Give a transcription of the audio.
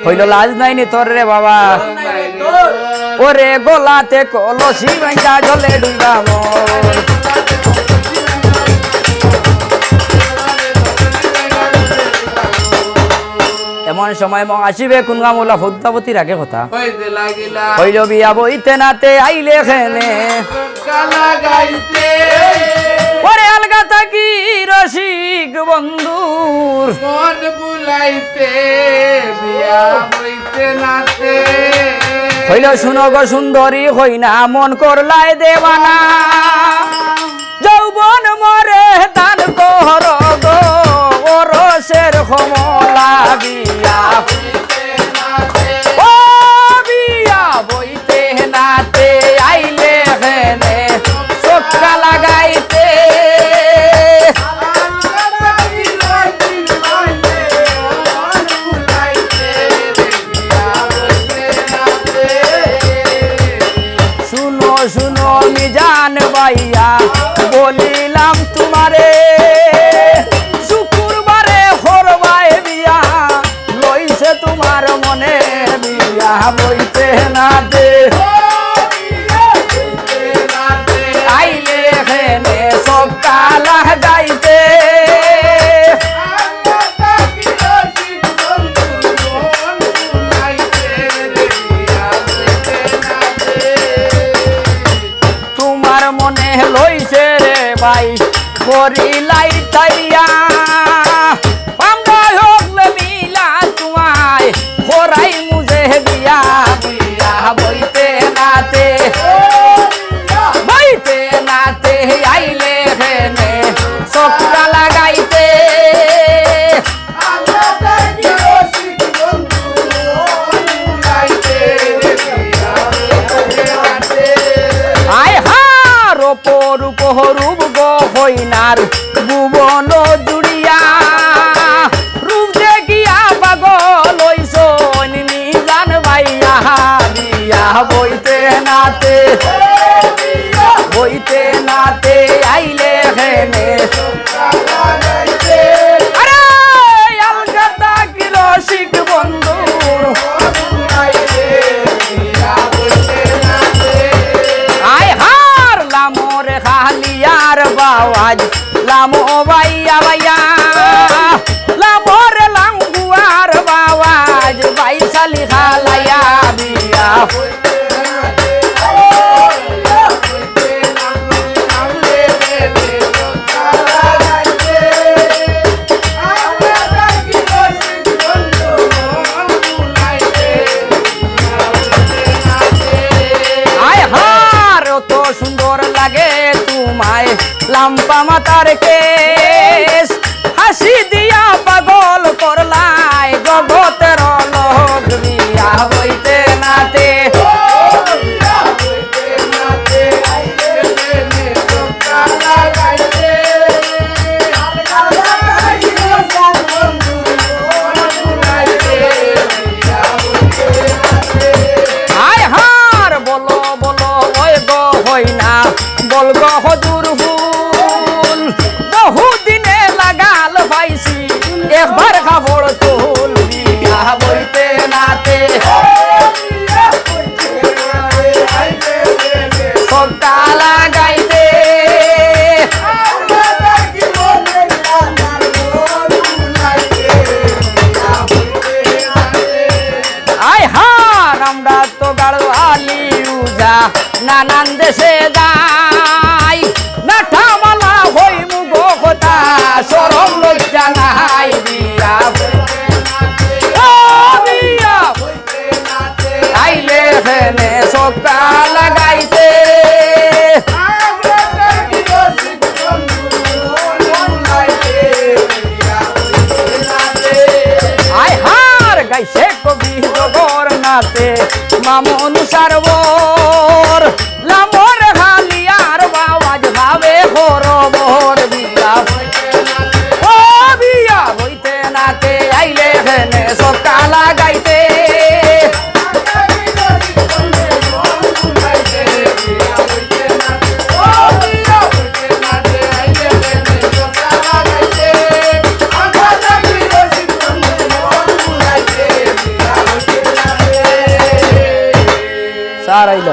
হইল লাজ নাই নি তোর রে বাবা ওরে গোলাতে কলসি ভাঙ্গা জলে ডুবা মোর এমন সময় আসিবে কোন গামলা পদ্মাবতী রাগে কথা হইল বিয়া বইতে নাতে আইলে খেনে ওরে আলগা থাকি রসিক বন্ধুর মন বুলাইতে বিয়া বইতে নাতে হইল শুনো গো সুন্দরী হইনা মন করলাই দেবানা যৌবন মরে দান কর গো ও রসের কমলা বিয়া ও বিয়া বইতে নাতে আইলে হেনে চোখা লাগাইতে শুনো শুনো মিজান ভাইয়া বলিলাম তোমারে শুক্রবারে হরবাই বিয়া লইছে তোমার মনে বিয়া বইতে নাতে আইলে হেনে সব কালা যাইতে তোমার মনে লইছে রে ভাই করিলাই তাইয়া আমরা হকলে মিলা তোমায় খরাই মুজে বিয়া বিয়া বইতে নাতে বইতে নাতে আইলে হেনে চক্রা লাগাইতে আয় হার ওপর উপরূপ গো হইনার ভুবন জুড়িয়া রূপ দেখিয়া পাগল হইছ মিজান ভাইয়া বিয়া বইতে নাতে বইতে নাতে আইলে হেনে আরে আলগা থাকি রসিক বন্ধু আয় হার লামোর খালিয়ার বাওয়াজ লামো ভাইয়া ভাইয়া লামোর লাঙ্গুয়ার বাওয়াজ ভাই সালি খালাইয়া বিয়া সুন্দর লাগে তোমায় লাম্পা মাতার কেশ হাসি দিয়া পাগল করলাই জগতের লোক বিয়া বইতে নাতে বল গো হজুর ফুল বহুদিনে লাগাল পাইছি একবার কাপড় তুল বিয়া বইতে নাতে সবটা লাগাইতে আয় হার আমরা তো গাড়োয়ালি উজা নানান দেশে যাই নাঠামালা হই মুগো কথা সরম লজ্জা নাই বিয়া ও বিয়া আইলে হেনে চোখা লাগাইতে আয় হার গাইছে কবি জগর নাতে মামন সারবর লামোর হালিয়ার বাওয়াজ ভাবে হরবর বিয়া ও বিয়া বইতে নাতে আইলে হেনে চোখা লাগাইতে স্যার আইল